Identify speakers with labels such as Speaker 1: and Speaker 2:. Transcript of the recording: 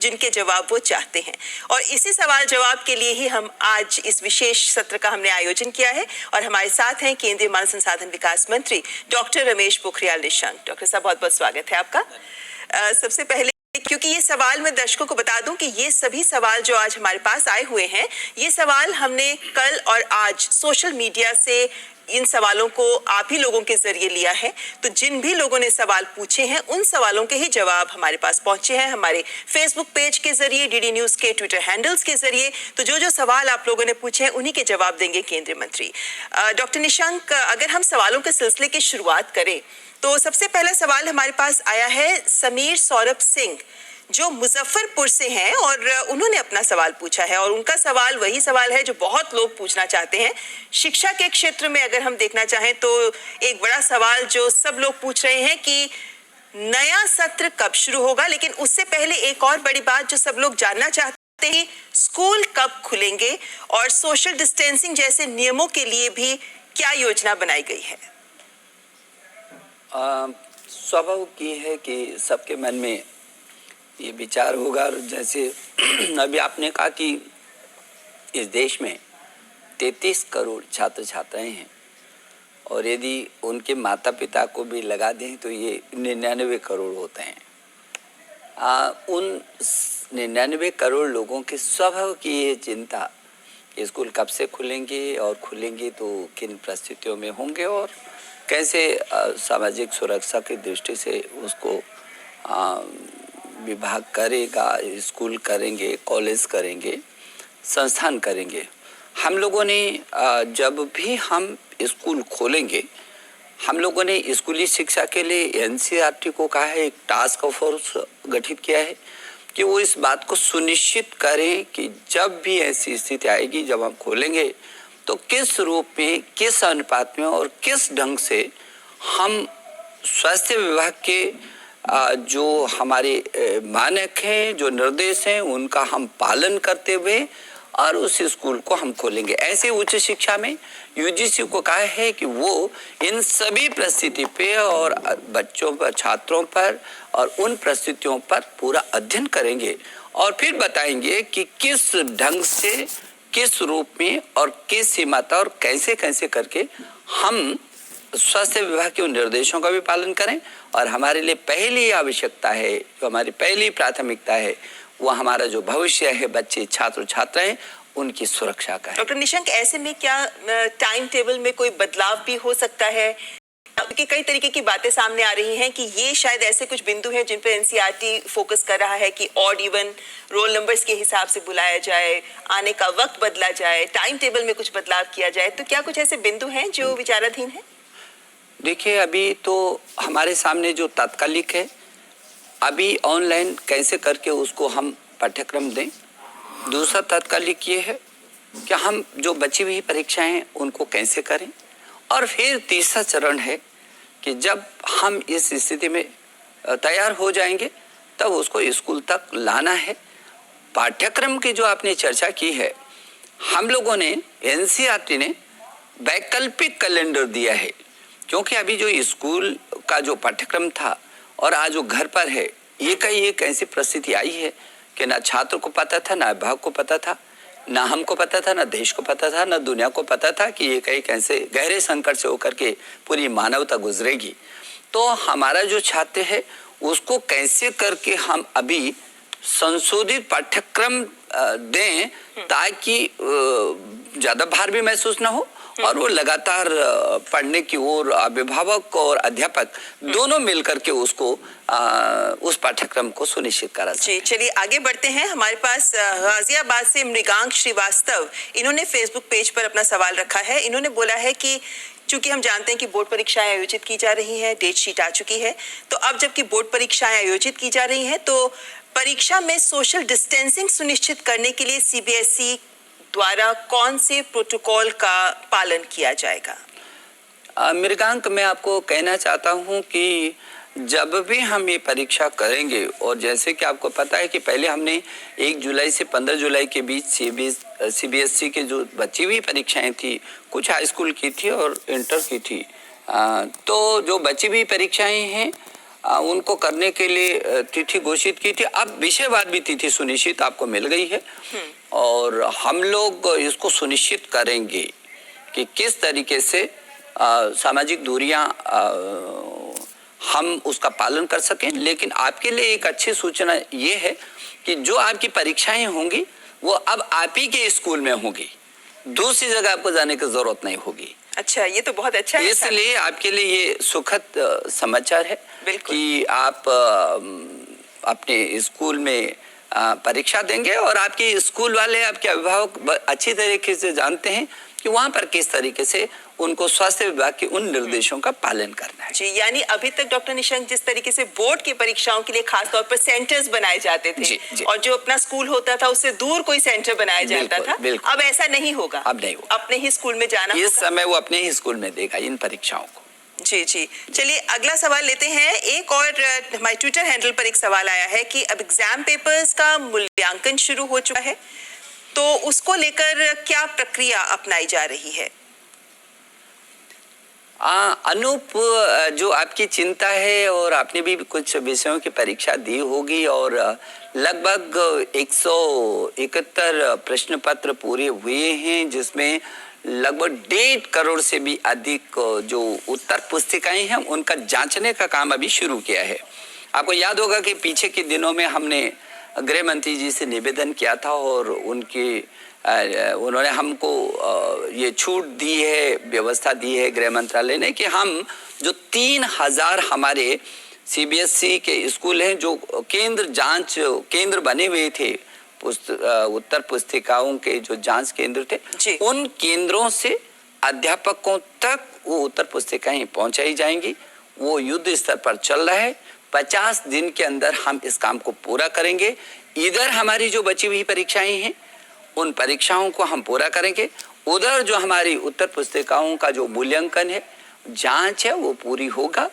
Speaker 1: जिनके जवाब वो चाहते हैं। और इसी सवाल जवाब के लिए ही हम आज इस विशेष सत्र का हमने आयोजन किया है और हमारे साथ हैं केंद्रीय मानव संसाधन विकास मंत्री डॉक्टर रमेश पोखरियाल निशंक। डॉक्टर साहब, बहुत बहुत स्वागत है आपका। सबसे पहले, क्योंकि ये सवाल मैं दर्शकों को बता दूं कि ये सभी सवाल जो आज हमारे पास आए हुए हैं, ये सवाल हमने कल और आज सोशल मीडिया से इन सवालों को आप ही लोगों के जरिए लिया है। तो जिन भी लोगों ने सवाल पूछे हैं उन सवालों के ही जवाब हमारे पास पहुंचे हैं हमारे फेसबुक पेज के जरिए, डीडी न्यूज के ट्विटर हैंडल्स के जरिए। तो जो जो सवाल आप लोगों ने पूछे हैं उन्हीं के जवाब देंगे केंद्रीय मंत्री। डॉक्टर निशंक, अगर हम सवालों के सिलसिले की शुरुआत करें तो सबसे पहला सवाल हमारे पास आया है समीर सौरभ सिंह, जो मुजफ्फरपुर से हैं, और उन्होंने अपना सवाल पूछा है। और उनका सवाल वही सवाल है जो बहुत लोग पूछना चाहते हैं। शिक्षा के क्षेत्र में अगर हम देखना चाहें तो एक बड़ा सवाल जो सब लोग पूछ रहे हैं कि नया सत्र कब शुरू होगा, लेकिन उससे पहले एक और बड़ी बात जो सब लोग जानना चाहते हैं, स्कूल कब खुलेंगे और सोशल डिस्टेंसिंग जैसे नियमों के लिए भी क्या योजना बनाई गई है।
Speaker 2: स्वाभाविक ये है कि सबके मन में ये विचार होगा। और जैसे अभी आपने कहा कि इस देश में 33 करोड़ छात्र छात्राएं हैं और यदि उनके माता पिता को भी लगा दें तो ये 99 करोड़ होते हैं। उन 99 करोड़ लोगों के स्वभाव की ये चिंता कि स्कूल कब से खुलेंगे और खुलेंगे तो किन परिस्थितियों में होंगे और कैसे सामाजिक सुरक्षा की दृष्टि से उसको विभाग करेगा, स्कूल करेंगे, कॉलेज करेंगे, संस्थान करेंगे। हम लोगों ने जब भी हम स्कूल खोलेंगे, हम लोगों ने स्कूली शिक्षा के लिए एनसीईआरटी को कहा है, एक टास्क फोर्स गठित किया है कि वो इस बात को सुनिश्चित करें कि जब भी ऐसी स्थिति आएगी, जब हम खोलेंगे तो किस रूप में, किस अनुपात में और किस ढंग से हम स्वास्थ्य विभाग के जो हमारे मानक हैं, जो निर्देश हैं, उनका हम पालन करते हुए और उस स्कूल को हम खोलेंगे। ऐसे उच्च शिक्षा में यूजीसी को कहा है कि वो इन सभी परिस्थिति पे और बच्चों पर, छात्रों पर और उन परिस्थितियों पर पूरा अध्ययन करेंगे और फिर बताएंगे कि किस ढंग से, किस रूप में और किस सीमा तक और कैसे कैसे करके हम स्वास्थ्य विभाग के उन निर्देशों का भी पालन करें। और हमारे लिए पहली आवश्यकता है, जो हमारी पहली प्राथमिकता है, वो हमारा जो भविष्य है, बच्चे, छात्र छात्राएं, उनकी सुरक्षा का है।
Speaker 1: डॉक्टर निशंक, ऐसे में क्या टाइम टेबल में कोई बदलाव भी हो सकता है? क्योंकि कई तरीके की बातें सामने आ रही हैं कि ये शायद ऐसे कुछ बिंदु हैं जिन पर एनसीईआरटी फोकस कर रहा है कि ऑड इवन रोल नंबर्स के हिसाब से बुलाया जाए, आने का वक्त बदला जाए, टाइम टेबल में कुछ बदलाव किया जाए। तो क्या कुछ ऐसे बिंदु हैं जो विचाराधीन हैं?
Speaker 2: देखिए, अभी तो हमारे सामने जो तात्कालिक है, अभी ऑनलाइन कैसे करके उसको हम पाठ्यक्रम दें। दूसरा तात्कालिक ये है कि हम जो बची हुई परीक्षाएं हैं उनको कैसे करें। और फिर तीसरा चरण है कि जब हम इस स्थिति में तैयार हो जाएंगे तब उसको स्कूल तक लाना है। पाठ्यक्रम की जो आपने चर्चा की है, हम लोगों ने, एनसीईआरटी ने वैकल्पिक कैलेंडर दिया है, क्योंकि अभी जो स्कूल का जो पाठ्यक्रम था और आज जो घर पर है, ये कई एक ऐसी परिस्थिति आई है कि ना छात्र को पता था, ना विभाग को पता था, ना हमको पता था, ना देश को पता था, ना दुनिया को पता था कि ये कई कैसे गहरे संकट से होकर के पूरी मानवता गुजरेगी। तो हमारा जो छात्र है उसको कैसे करके हम अभी संशोधित पाठ्यक्रम दें ताकि ज़्यादा भार भी महसूस ना हो और वो लगातार पढ़ने की ओर अभिभावक और अध्यापक दोनों मिलकर के उसको उस पाठ्यक्रम को सुनिश्चित करा सके।
Speaker 1: चलिए आगे बढ़ते हैं। हमारे पास गाजियाबाद से मृगांक श्रीवास्तव, इन्होंने फेसबुक पेज पर अपना सवाल रखा है। इन्होंने बोला है कि चूंकि हम जानते हैं कि बोर्ड परीक्षाएं आयोजित की जा रही हैं, डेट शीट आ चुकी है, तो अब जबकि बोर्ड परीक्षाएं आयोजित की जा रही हैं तो परीक्षा में सोशल डिस्टेंसिंग सुनिश्चित करने के लिए सीबीएसई द्वारा कौन से प्रोटोकॉल का पालन किया जाएगा?
Speaker 2: मृगांक, मैं आपको कहना चाहता हूं कि जब भी हम ये परीक्षा करेंगे, और जैसे कि आपको पता है कि पहले हमने 1 जुलाई से 15 जुलाई के बीच सीबीएसई के जो बची हुई परीक्षाएं थी, कुछ हाई स्कूल की थी और इंटर की थी, तो जो बची हुई परीक्षाएं हैं उनको करने के लिए तिथि घोषित की थी। अब विषयवार भी तिथि सुनिश्चित आपको मिल गई है और हम लोग इसको सुनिश्चित करेंगे कि किस तरीके से सामाजिक दूरियां हम उसका पालन कर सकें। लेकिन आपके लिए एक अच्छी सूचना ये है कि जो आपकी परीक्षाएं होंगी वो अब आप ही के स्कूल में होंगी, दूसरी जगह आपको जाने की जरूरत नहीं होगी।
Speaker 1: अच्छा, ये तो बहुत अच्छा है।
Speaker 2: इसलिए आपके लिए ये सुखद समाचार है कि आप अपने स्कूल में परीक्षा देंगे और आपके स्कूल वाले, आपके अभिभावक अच्छी तरीके से जानते हैं कि वहां पर किस तरीके से उनको स्वास्थ्य विभाग के उन निर्देशों का पालन करना है।
Speaker 1: जी, यानी अभी तक डॉक्टर निशंक जिस तरीके से बोर्ड की परीक्षाओं के लिए खास तौर पर सेंटर्स बनाए जाते थे
Speaker 2: जी।
Speaker 1: और जो अपना स्कूल होता था उससे दूर कोई सेंटर बनाया जाता था, अब ऐसा नहीं होगा।
Speaker 2: अब नहीं होगा,
Speaker 1: अपने ही स्कूल में जाना
Speaker 2: इस समय वो अपने ही स्कूल में देगा इन परीक्षाओं को।
Speaker 1: जी जी, चलिए अगला सवाल लेते हैं। एक और हमारे ट्विटर हैंडल पर एक सवाल आया है कि अब एग्जाम पेपर्स का मूल्यांकन शुरू हो चुका है, तो उसको लेकर क्या प्रक्रिया अपनाई जा रही है?
Speaker 2: अनूप, जो आपकी चिंता है और आपने भी कुछ विषयों की परीक्षा दी होगी और लगभग 171 प्रश्न पत्र पूरे हुए हैं, जिसमें लगभग 1.5 करोड़ से भी अधिक जो उत्तर पुस्तिकाएं हैं उनका जांचने का काम अभी शुरू किया है। आपको याद होगा कि पीछे के दिनों में हमने गृह मंत्री जी से निवेदन किया था और उन्होंने हमको ये छूट दी है, व्यवस्था दी है गृह मंत्रालय ने कि हम जो 3000 हमारे सीबीएसई के स्कूल हैं जो जांच केंद्र बने हुए थे, उत्तर पुस्तिकाओं के जो जांच केंद्र थे, उन केंद्रों से अध्यापकों तक वो उत्तर पुस्तिकाएं पहुंचाई जाएंगी। वो युद्ध स्तर पर चल रहा है। 50 दिन के अंदर हम इस काम को पूरा करेंगे। इधर हमारी जो बची हुई परीक्षाएं हैं उन परीक्षाओं को हम पूरा करेंगे, उधर जो हमारी उत्तर पुस्तिकाओं का जो मूल्यांकन है, जांच है, वो पूरी होगा